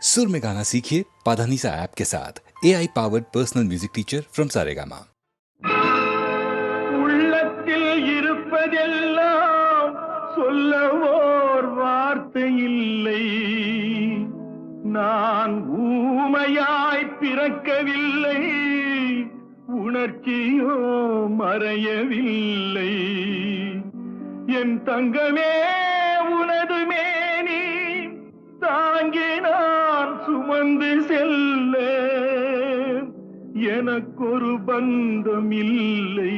सुर में गाना सीखिए पाधानीसा ऐप के साथ। AI powered personal music teacher from Saregama. உள்ளத்தில் இருப்பதெல்லாம் சொல்ல ஓர் வார்த்தை இல்லை. நான் ஊமையாய் பிறக்கவில்லை, உணர்ச்சியோ மறையவில்லை. என் தங்கமே உனது மேனி தாங்கி நான் சுமந்து செல்ல எனக்கொரு பந்தம் இல்லை.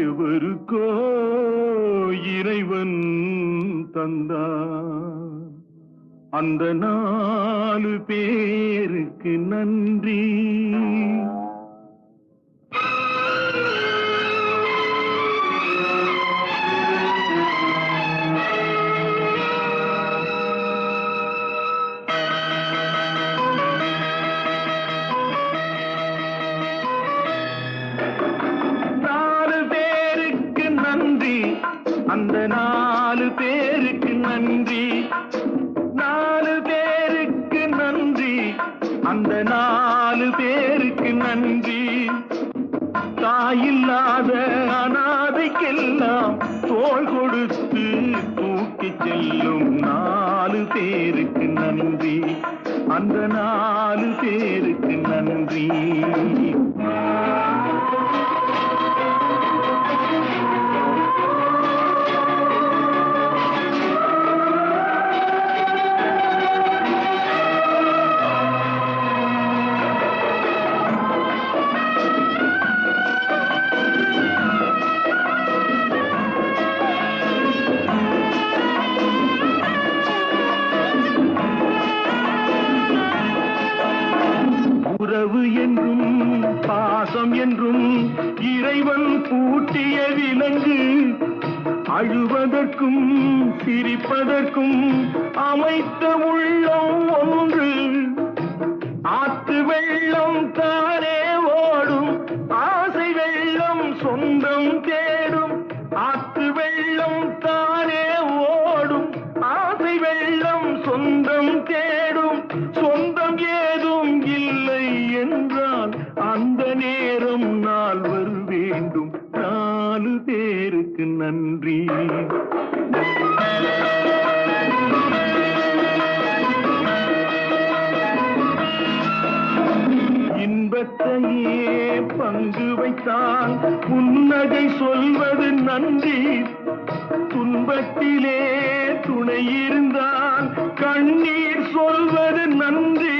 எவருக்கோ இறைவன் தந்தான். அந்த 4 பேருக்கு நன்றி. அந்த 4 பேருக்கு நன்றி. 4 பேருக்கு நன்றி. அந்த 4 பேருக்கு நன்றி. தாயில்லாத அனாதைக்கெல்லாம் தோள் கொடுத்து தூக்கி செல்லும் 4 பேருக்கு நன்றி. அந்த 4 பேருக்கு நன்றி. உறவு என்றும் பாசம் என்றும் இறைவன் பூட்டிய விலங்கு. அழுவதற்கும் சிரிப்பதற்கும் அமைத்த உள்ளம் ஒன்று. ஆற்று வெள்ளம் தானே ஓடும், ஆசை வெள்ளம் சொந்தம் தேடும். ஆற்று வெள்ளம் தானே ஓடும், ஆசை வெள்ளம் சொந்தம் தேடும். சொந்தம் ஏதும் இல்லை என்றால் அந்த நேரம் நாள் வரு வேண்டும். 4 பேருக்கு நன்றி. இன்பத்தையே பங்கு வைத்தான் புன்னகை சொல்வது நன்றி. துன்பத்திலே துணை இருந்தால் கண்ணீர் சொல்வது நன்றி.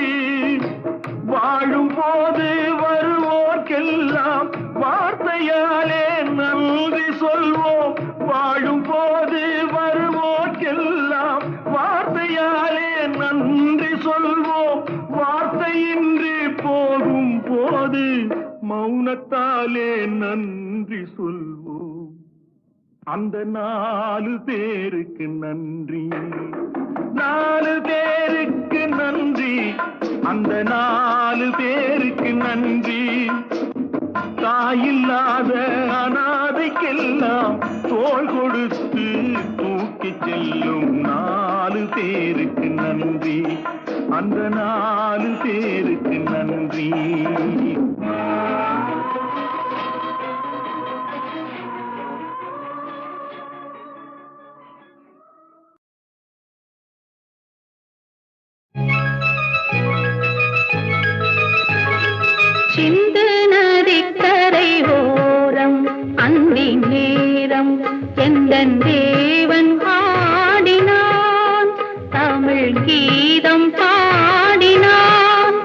வாழும் போது வருவோர்க்கெல்லாம் வார்த்தையாலே நன்றி சொல்வோம். வாழும் போது வருவோர்க்கெல்லாம் வார்த்தையாலே நன்றி சொல்வோம். வார்த்தையின்றி போகும் போது மௌனத்தாலே நன்றி சொல்வோம். அந்த 4 பேருக்கு நன்றி. 4 பேருக்கு நன்றி. அந்த 4 பேருக்கு நன்றி. தாயில்லாத அனாதைக்கெல்லாம் தோள் கொடுத்து தூக்கி செல்லும் 4 பேருக்கு நன்றி. அந்த 4 பேருக்கு நன்றி. சிந்து நதிக்கரை ஓரம் அந்தி நேரம் எந்தன் தேவன் ஆடினான். தமிழ் கீதம் பாடினான்.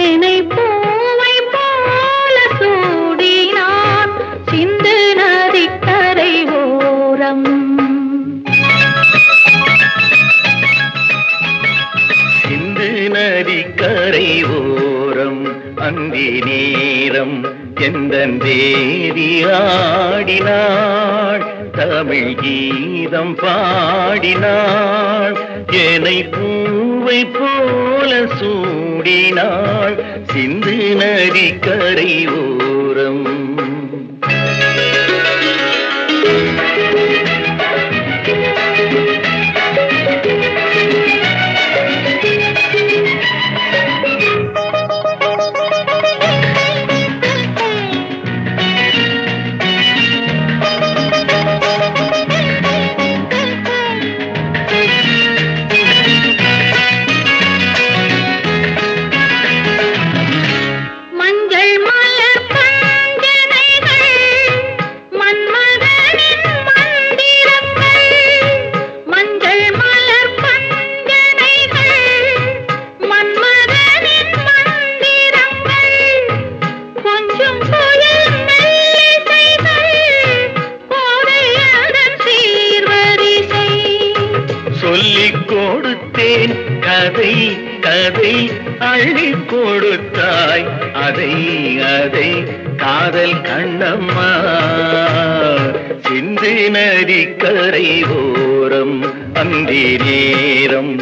என்னை பூவை போல சூடினான். சிந்து நதிக்கரை ஓரம். சிந்து நதிக்கரை ஓரம் அந்தி நேரம் எந்தன் தேவி ஆடினாள். தமிழ் கீதம் பாடினாள். என்னை பூவை போல சூடினாள். சிந்து நதிக்கரை ஓரம். கதை கதை அள்ளி கொடுத்தாய் அதை அதை காதல் கண்ணம்மா சிந்து நதிக்கரை ஓரம் அந்தி நேரம்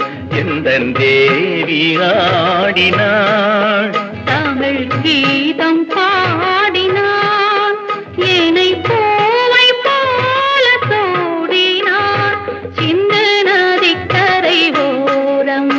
எந்தன் தேவி ஆடினாள் தமிழ் கீதம் பாடினான் ஏனை பூவை போல சூடினான் சிந்து நதிக்கரை ஓரம்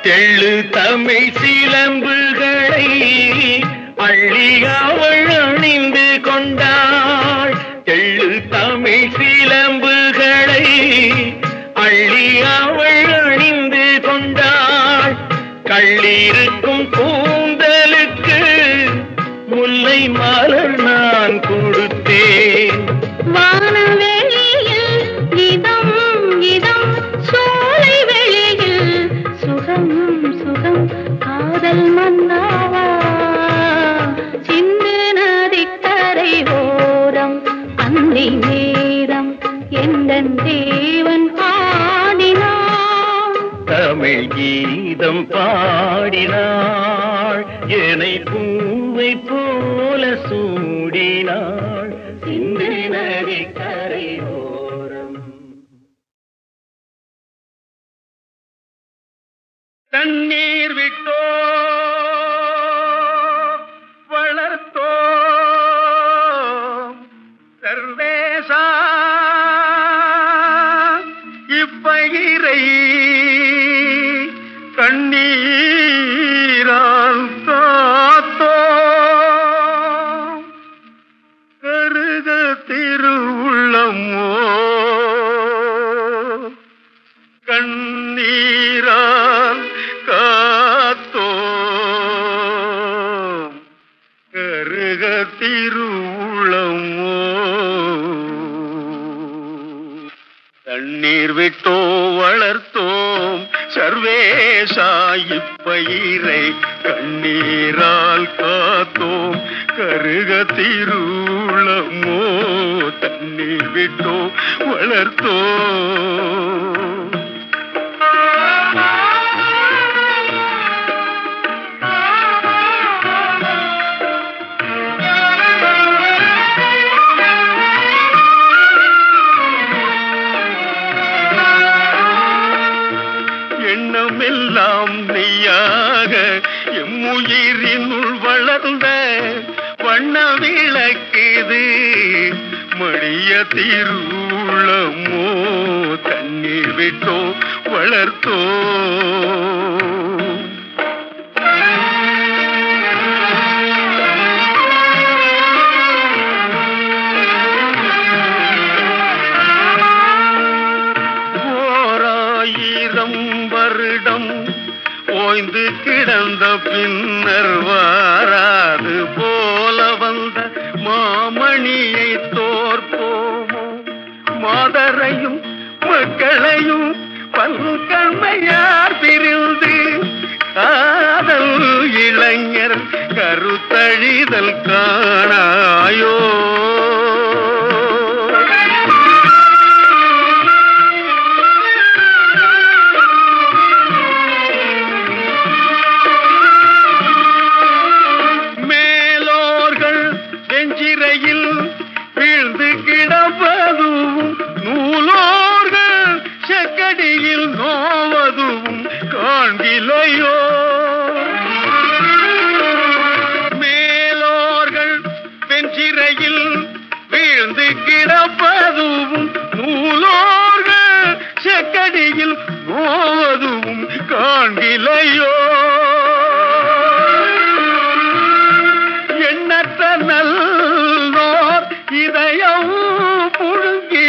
தெள்ளு தமிழ் சிலம்புகளை அள்ளி அவள் அணிந்து கொண்டாள் தெள்ளு தமிழ் சிலம்புகளை அள்ளி அவள் அணிந்து கொண்டாள் கள்ளிருக்கும் கூந்தலுக்கு முல்லை மலர் நான் கொடுத்தேன் வானவெளியில் இதம் இதம் சோலை வெளியில் சுகம் சுகம் காதல் மன்னாவா சிந்து நதிக்கரை ஓரம் அந்தி நேரம் எந்தன் தேவன் ஆடினான் தமிழ் கீதம் பாடினாள் என்னை பூவை போல சூடினாள் சிந்து நதிக்கரை ஓரம் தண்ணீர் விட்டோ வளர்த்தோ சர்வேசா இப்பயிரை கண்ணீரால் காத்தோ கருக திருவுள்ளமோ கண்ணீரால் காத்தோ கருக திருவுள்ளமோ தண்ணீர் விட்டோ வளர்த்தோம் சர்வேசா இப்பயிரை கண்ணீரால் காத்தோம் கருக திருளமோ தண்ணீர் விட்டோ வளர்த்தோம் எண்ணமெல்லாம் நெய்யாக எம்முயிரினுள் வளர்ந்த வண்ண விளக்குது மடிய திருளமோ தண்ணீர் விட்டோ வளர்த்தோ வருடம் ஓய்ந்து கிடந்த பின்னர் வாராது போல வந்த மாமணியை தோற்போமோ மாதரையும் மக்களையும் பல்கண்மையார் பிரிந்து காதல் இளைஞர் கருத்தழிதல் காணாயோ வீழ்ந்து கிடப்பதும் நூலோர்கள் செக்கடியில் நோவதும் காண்கிலையோ மேலோர்கள் வெஞ்சிறையில் வீழ்ந்து கிடப்பதும் நூலோர்கள் செக்கடியில் நோவதும் காண்கிலையோ எண்ணற்ற நல்லோர் இதயம் புழுங்கி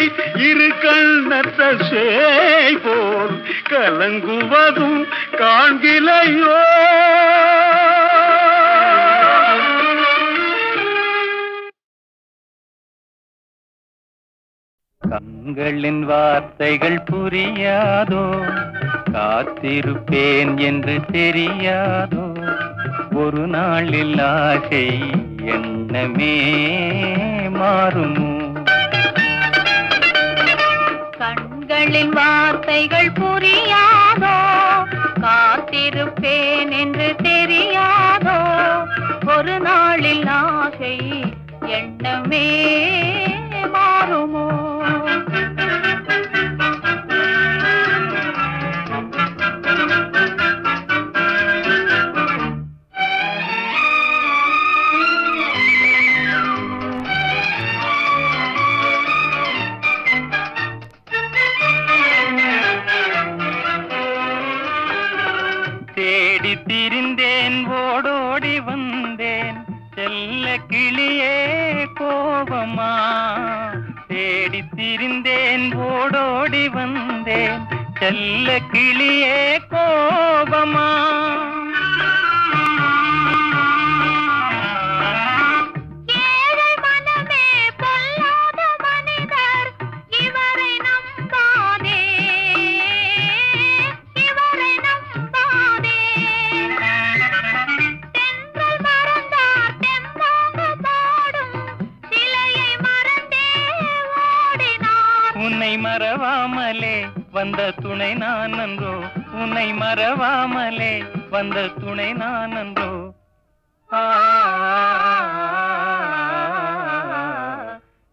இரு கண்ணற்ற சேய் போல் கலங்குவதும் காண்கிலையோ கண்களின் வார்த்தைகள் புரியாதோ, காத்திருப்பேன் என்று தெரியாதோ, ஒரு நாளில் ஆசை எண்ணமே மாறுமோ? கண்களின் வார்த்தைகள் புரியாதோ, காத்திருப்பேன் என்று தெரியாதோ, ஒரு நாளில் ஆசை எண்ணமே மாறுமோ? தேடி திரிந்தேன், ஓடோடி வந்தேன், செல்ல கிளியே கோபமா? தேடி திரிந்தேன், ஓடோடி வந்தேன், செல்ல கிளியே கோபமா? ஏழை மனமே பொல்லாத மனிதர், இவரை நம்பாதே, இவரை நம்பாதே. தென்றல் மறந்தார் தெம்பாக பாடும், சிலையை மறந்தே ஓடினார். உன்னை மறவாமலே வந்த துணை நான் அன்றோ, உன்னை மறவாமலே வந்த துணை நான் அன்றோ.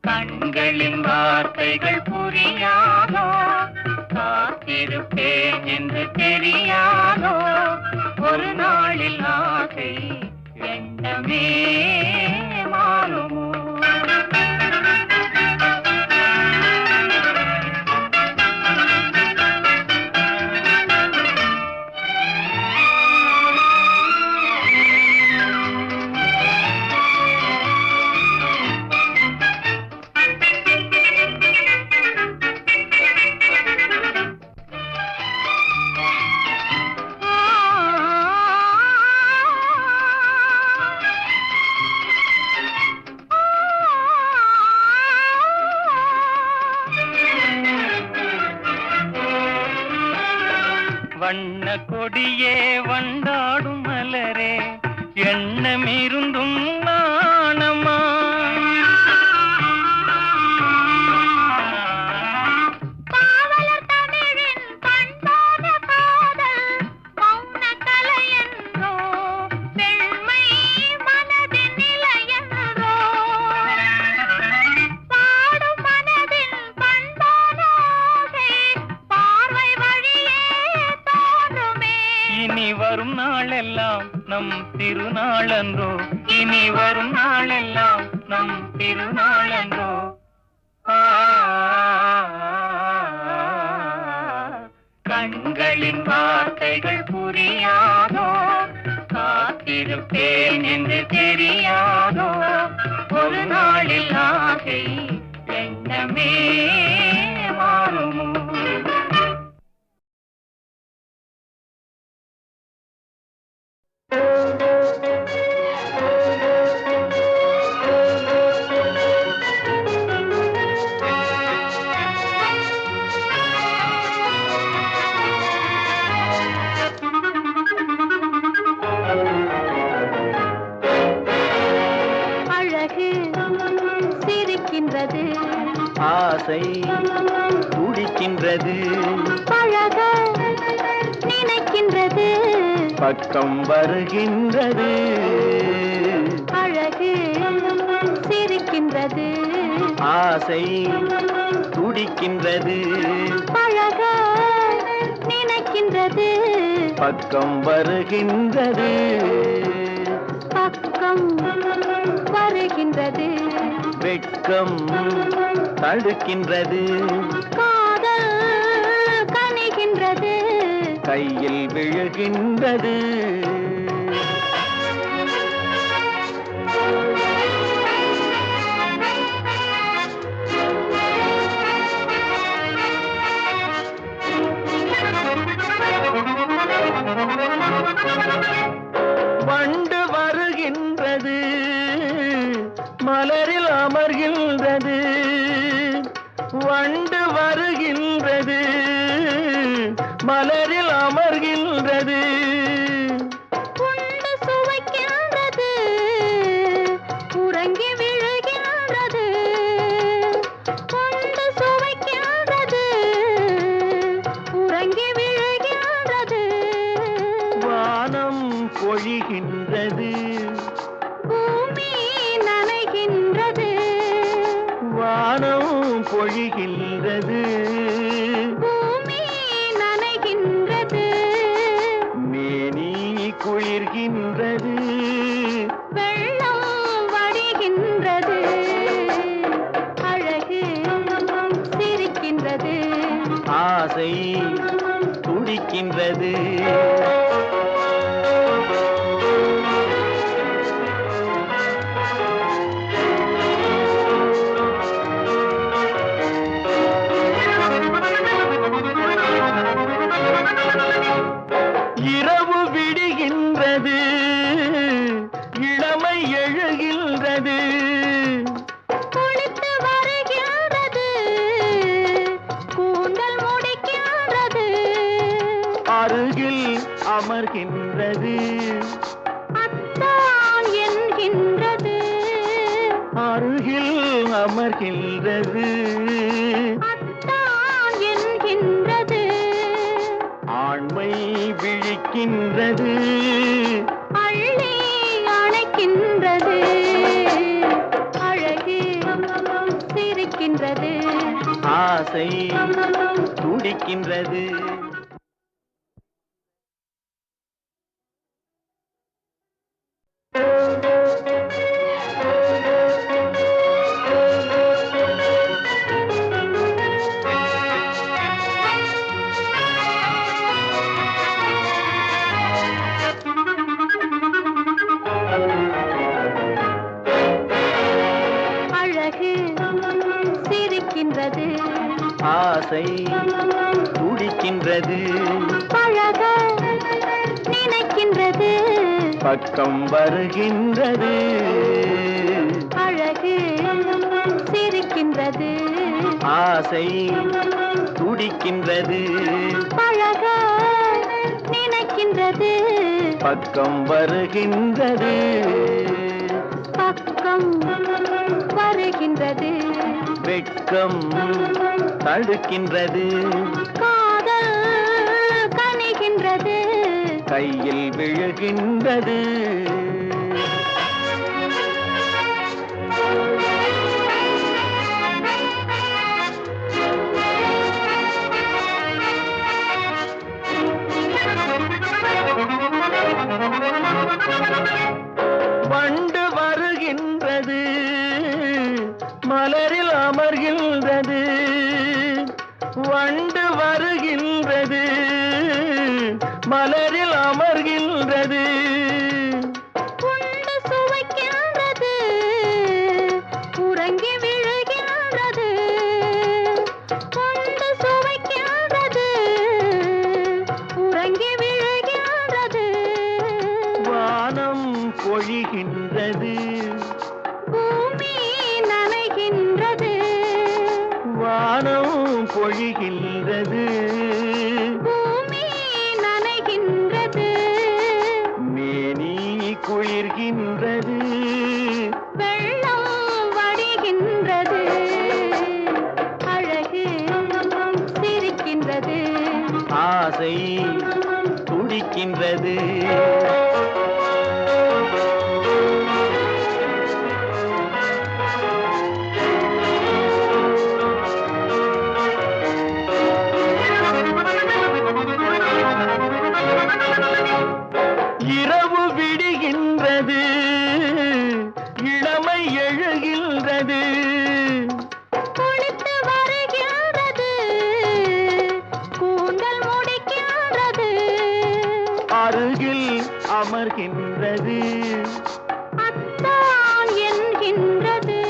கண்களின் வார்த்தைகள் புரியாதோ, காத்திருப்பேன் என்று தெரியாதோ, ஒரு நாளில் ஆசை எண்ணமே மாறுமோ? வண்ண கொடியே வண்டாடும் மலரே, எண்ணமிருந்தும் நாணமா? காவலர் தமிழின் பண்பான காதல் மௌன கலை என்றோ, பெண்மை மனதின் நிலை என்றோ, பாடும் மனதின் பண்பான ஆசை பார்வை வழியே தோன்றுமே. இனி வரும் நாளெல்லாம் நம் திருநாளன்றோ, இனி வரும் நாளெல்லாம் நம் திருநாளன்றோ. கண்களின் வார்த்தைகள் புரியாதோ, காத்திருப்பேன் என்று தெரியாதோ, ஒரு நாளில் ஆசை எண்ணமே மாறுமோ? அழகு சிரிக்கின்றது, ஆசை துடிக்கின்றது, பழக நினைக்கின்றது, பக்கம் வருகின்றது. அழகு சிரிக்கின்றது, ஆசை துடிக்கின்றது, பழக நினைக்கின்றது, பக்கம் வருகின்றது. பக்கம் வருகின்றது, வெட்கம் தடுக்கின்றது, காதல் கனிகின்றது, கையில் விழுகின்றது. வண்டு வருகின்றது, மலரில் அமர்கின்றது, வண்டு பொழிகின்றது, பூமி நனைகின்றது, மேனி குளிர்கின்றது, வெள்ளம் வடிகின்றது, அழகு சிரிக்கின்றது, ஆசை துடிக்கின்றது. இரவு விடுகின்றது, இளமை எழுகின்றது, குளித்து வருகின்றது, கூந்தல் முடிக்கின்றது, அருகில் அமர்கின்றது, அத்தான் என்கின்றது, அருகில் அமர்கின்றது, அத்தான் என்கின்றது, ஆண்மை விழிக்கின்றது, அள்ளி அணைக்கின்றது, அழகு சிரிக்கின்றது, ஆசை துடிக்கின்றது. அழகு சிரிக்கின்றது, ஆசை துடிக்கின்றது, பழக நினைக்கின்றது, பக்கம் வருகின்றது, அழகு சிரிக்கின்றது, ஆசை துடிக்கின்றது, பழக நினைக்கின்றது, பக்கம் வருகின்றது, பக்கம் வருகின்றது, வெட்கம் தடுக்கின்றது, காதல் கனிகின்றது, கையில் விழுகின்றது, வண்டு வருகின்றது, மலரில் அமர்கின்றது, வண்டு வருகின்றது, மலரில் அமர்கின்றது, உண்டு சுவைக்கின்றது, உறங்கி விழுகின்றது, உண்டு சுவைக்கின்றது, உறங்கி விழுகின்றது, வானம் பொழிகின்றது, பூமி நனைகின்றது, வானம் பொழிகின்றது, பூமி நனைகின்றது, மேனி குளிர்கின்றது, வெள்ளம் வடிகின்றது, அழகு சிரிக்கின்றது, ஆசை துடிக்கின்றது. இரவு விடுகின்றது, இளமை எழுகின்றது, குளித்து வருகின்றது, கூந்தல் முடிக்கின்றது, அருகில் அமர்கின்றது, அத்தான் என்கின்றது,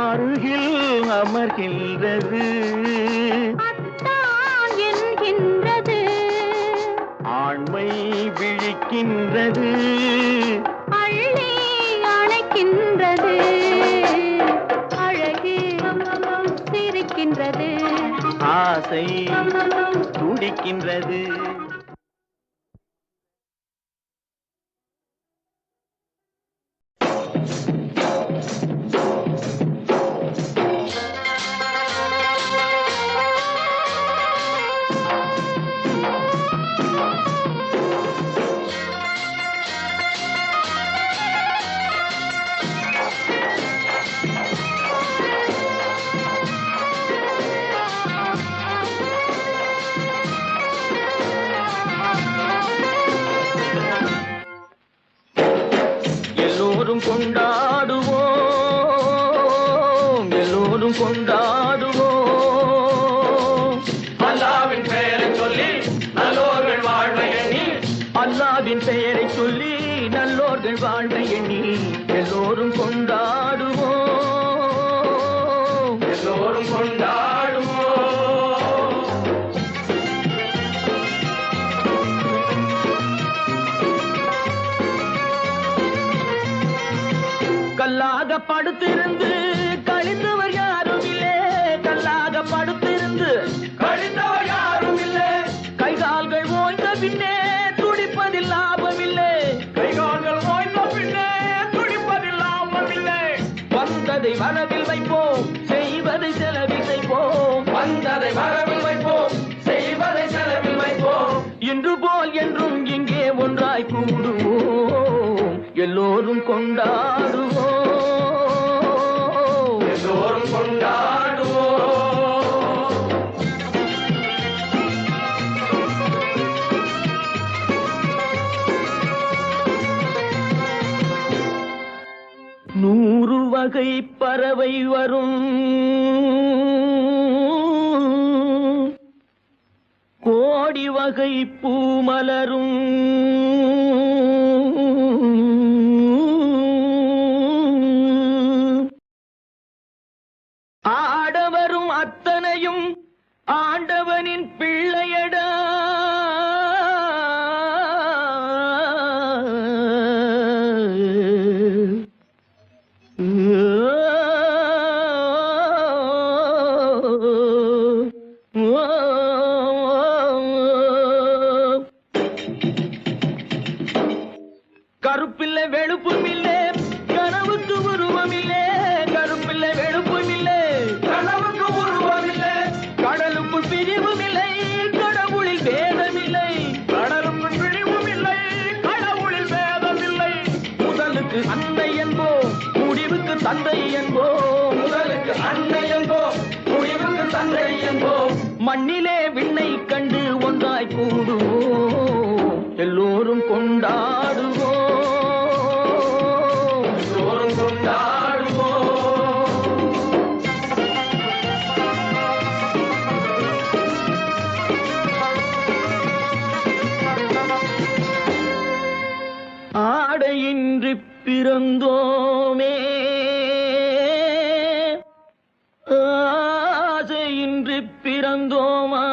அருகில் அமர்கின்றது, அத்தான் என்கின்றது, ஆண்மை விழிக்கின்றது, அள்ளி அணைக்கின்றது, அழகு சிரிக்கின்றது, ஆசை துடிக்கின்றது. எல்லோரும் கொண்டாடுவோம். அல்லாவின் பெயரை சொல்லி நல்லோர்கள் வாழ்வை எண்ணி, அல்லாவின் பெயரை சொல்லி நல்லோர்கள் வாழ்வை எண்ணி எல்லோரும் கொண்டாடுவோம், எல்லோரும் கொண்டாடுவோம். கல்லாக படுத்திருந்து கழிந்தவர் யாரும் இல்லை, கல்லாக படுத்திருந்து கழிந்தவர் யாரும் இல்லை. கைகால்கள் ஓய்ந்த பின்னே துடிப்பதில் லாபமில்லை, கைகால்கள் ஓய்ந்த பின்னே துடிப்பதில் லாபமில்லை. வந்ததை வரவில் வைப்போம், செய்வதை செலவில் வைப்போம், வந்ததை வரவில் வைப்போம், செய்வதை செலவில் வைப்போம். இன்று போல் என்றும் இங்கே ஒன்றாய் கூடுவோம், எல்லோரும் கொண்டாடுவோம், எல்லோரும் கொண்டாடுவோம். நூறு வகை பறவை வரும், கோடி வகை பூமலரும், ஆடவரும் அத்தனையும் ஆண்டவனின் பிள்ளையடா. கருப்பில்லை வெளுப்பும் இல்லை, கனவுக்கு உருவம் இல்லை, கருப்பில்லை வெளுப்பும் இல்லை, கனவுக்கு உருவம் இல்லை. கடலுக்குள் பிரிவும் இல்லை, கடவுளில் வேதம் இல்லை, கடலுக்குள் பிரிவும் இல்லை, கடவுளில் வேதம் இல்லை. முதலுக்கு அன்னை என்போம், முடிவுக்கு தந்தை என்போம், முதலுக்கு அன்னை என்போம், முடிவுக்கு தந்தை என்போம். மண்ணிலே விண்ணை கண்டு ஒன்றாய் கூடுவோம், எல்லோரும் கொண்டாடுவோம், எல்லோரும் கொண்டாடுவோம். ஆடையின்றி பிறந்தோமே, ஆசையின்றி பிறந்தோமா,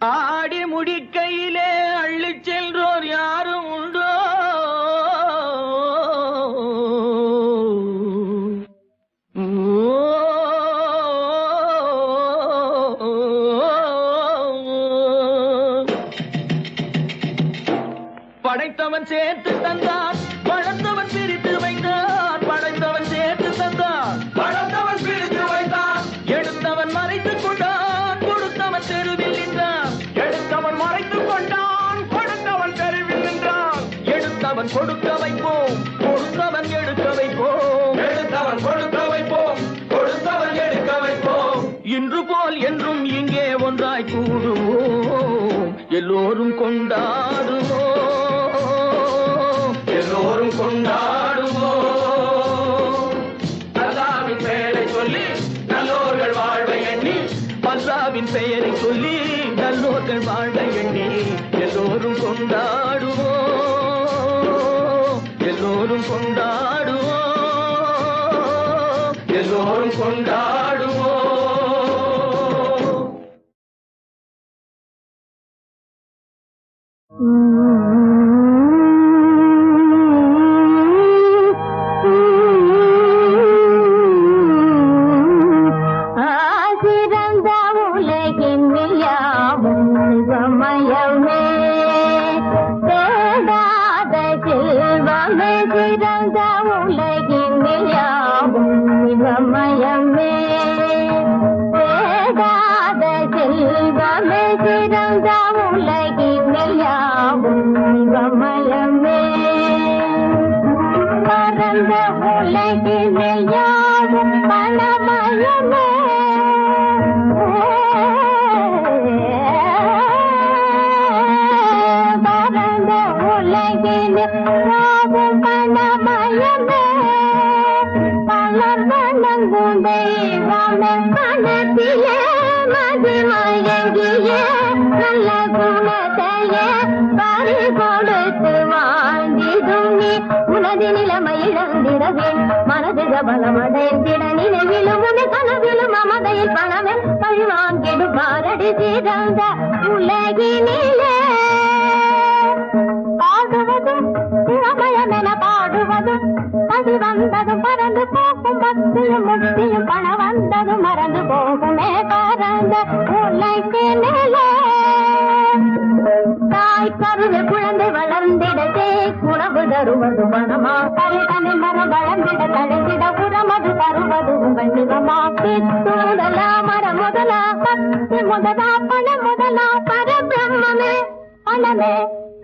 ஆடி முடிக்கையிலே அள்ளிச் சென்றோர் யாரும் உண்டோ, படைத்தவன் சேர்த்து தந்தான், படைத்தவன் பிரித்து வைத்தான், படைத்தவன் சேர்த்து தந்தான், படைத்தவன் பிரித்து வைத்தான். எடுத்தவன் மறைத்துக் கொண்டான், கொடுத்தவன் தெருவில் நின்றான், எடுத்தவன் மறைத்துக் கொண்டான், கொடுத்தவன் தெருவில் நின்றான். எடுத்தவன் கொடுக்க வைப்போம், கொடுத்தவன் எடுக்க வைப்போம், எடுத்தவன் கொடுக்க வைப்போம், கொடுத்தவன் எடுக்க வைப்போம். இன்று போல் என்றும் இங்கே ஒன்றாய் கூடுவோம், எல்லோரும் கொண்டாடுவோம், எல்லோரும் கொண்டாடுவோம். அல்லாவின் பெயரை சொல்லி நல்லோர்கள் வாழ்வை எண்ணி, அல்லாவின் பெயரை சொல்லி நல்லோர்கள் வாழ்வை எண்ணி எல்லோரும் கொண்டாடுவோம், எல்லோரும் கொண்டாடுவோம், எல்லோரும் கொண்டாடுவோம். ஆசிறந்த உலகின் யாவும் சிவமயமே, தேடாத செல்வமே, சிறந்த உலகின் யாவும் சிவமயமே, தேடாத செல்வமே, சிறந்த உலகின் யாவும் சிவமயமே. பரந்த உலகினில் யாவும் பணமயமே, பரந்த உலகினில் யாவும் பணமயமே. பரவாமே மனத்திலே மதிமயங்கியே நல்ல குணத்தையே பறி கொடுத்து வாழ்ந்திடும் நீ உனது நிலைமை இழந்திடவேன் மனது பலமடைந்திட நினைவிலும் உன கனவிலும் அமதையில் பணமே பழிவாங்கிடு பாரடி சிறந்த உலகினிலே பாடுவதும் சிவமயமென பாடுவதும் பதி வந்ததும் பறந்து போக்கும் பக்தியும் முக்தியும் பண வந்ததும் மறந்து போகுமே பறந்த உலகினிலே தாய் கருது குழந்தை வளர்ந்திடத்தே உணவு தருவது பணமா கருதனை மரம் வளர்ந்திட தழுந்திட உரமது தருவது உங்கள் சிவமா பித்தூடலா மரம் முதலா பக்தி முதலா பணம் முதலா பரபிரம்மே பணமே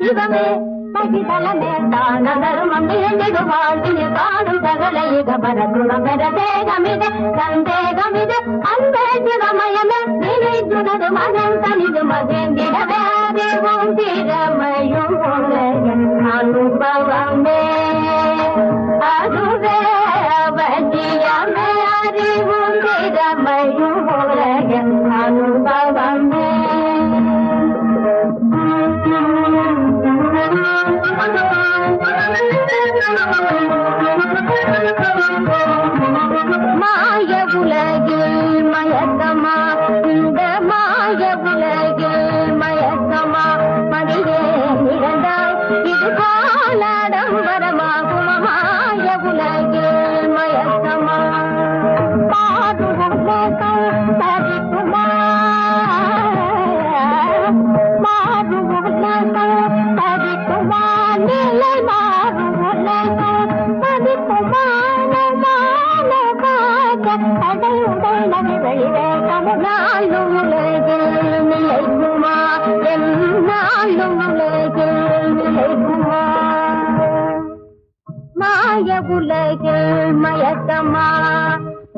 சிவமே மகிதலமே தான தர்மம் நிறைந்திடு வாழ்வினை காணும் சகல யுக பரத்துணம் பெற தேகமிது சந்தேகமிது அந்த சிவமயமே நினைத்துனது மகன் தனிது மகிழ்ந்திடவே அறிவும் திறமையும் உலக அனுபவமே அதுவே அவசியமே அறிவும் திறமையும் உலக அனுபவமே மாய உலகில் மயக்கமா இந்த மாய உலகில் மயக்கமா மடியே நிறந்தாய் இது போலாடம்பரமாகுமா மாய உலகில் மயக்கமா பாடுவோம் தவிக்குமா மாறுவோம் தவிக்குமா நிலை மாறுவோம் தவிக்குமா நாளும் உலகில் நிலைக்குமா என்னாலும் உலகில் நிலைக்குமா மாய உலகில் மயக்கமா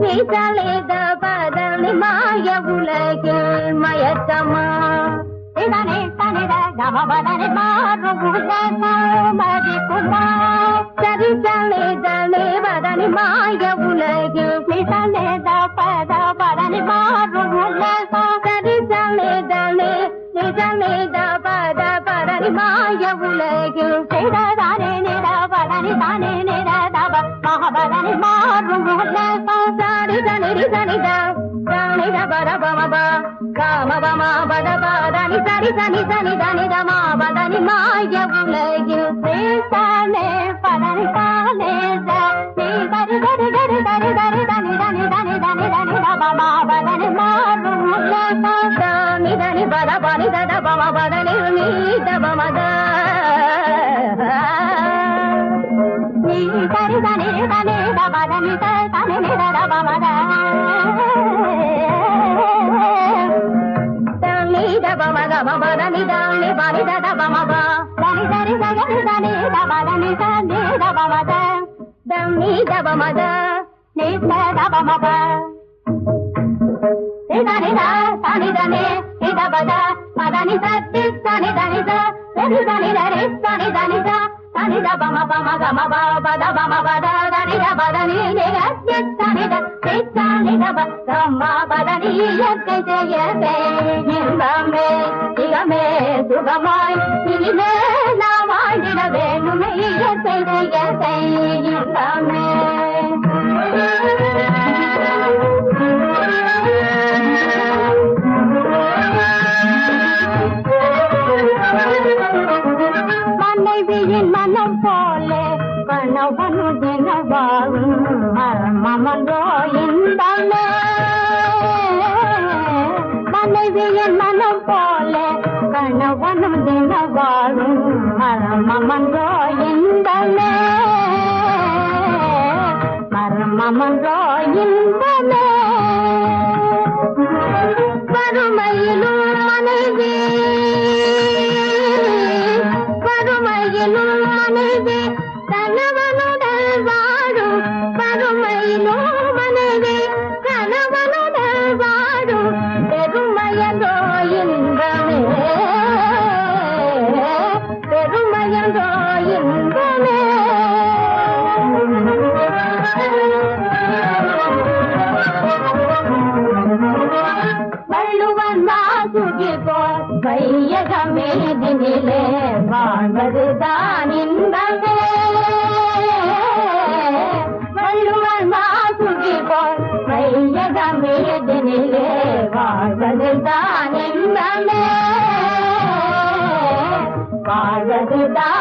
நீசலேத பதனி மாய உலகில் மயக்கமா இதனை தனிட கமபதனை மாறும் மதிக்குமா சரிசலேதனே வதனி மாய உலகில் நிசலேத பத பதனி மாறும் சரிசலேதனே நிசலேத பத பதனி மாய உலகில் செய்ததானே நிற பதனி தானே நிற தப மகபதனி மாறும் சரித நிரிசனித நித பரபமப காமபமா பத பதனி சரிசனி சனி தனி தமா பதனி மாய உலகில் சேசனே பதனி தானே நீ தரி தரி தரி தரி தரி தனி தனி தனி தனி தனி தபமா பதனி மாறும் தானி தனி பத பனி தத பம பதனி நீ தபமத நீ தரி தனி தனி தபதனி தனி நித பமத பமபதனி தானி பனி தத பமப தனி தரி தகனி தனி தபதனி தனி தபமத தனி தபமத நீ தபமப தனி தனி தனி இதபத பதனி தத்தி தனி தனி தனி தனி தரி தனி தனி தனி தபம பம கம பத பம பத தனி தபதனி நிகத்தி தனி தனி தப கம பதனி இயற்கை செய்யவே இன்பமே சிவமே சுகமாய் இனிமே நாம் வாழ்ந்திட வேண்டுமே இயற்கை செய்யவே இன்பமே மனைவியின் மனம் போல கணவனு தினவாழும் மமன்றோ இன்பமே மனைவியின் மனம் போல கணவனு தினவாழும் மமன்றோ இன்பமே மர்மமன்றோ இன்பமே வறுமையிலும் மனைவி வறுமையிலும் மனைவி கணவனுடன் வாழும் வறுமையிலும் மனைவி கணவனுடன் வாழும் பெருமையன்றோ இன்பமே பெருமையன்றோ இன்பமே போல் வையகமேதினிலே வாழ்வதுதான் இன்பமே. வள்ளுவர் வாசுகி போல் வையகமேதினிலே வாழ்வதுதான் இன்பமே. வாழ்வதுதான்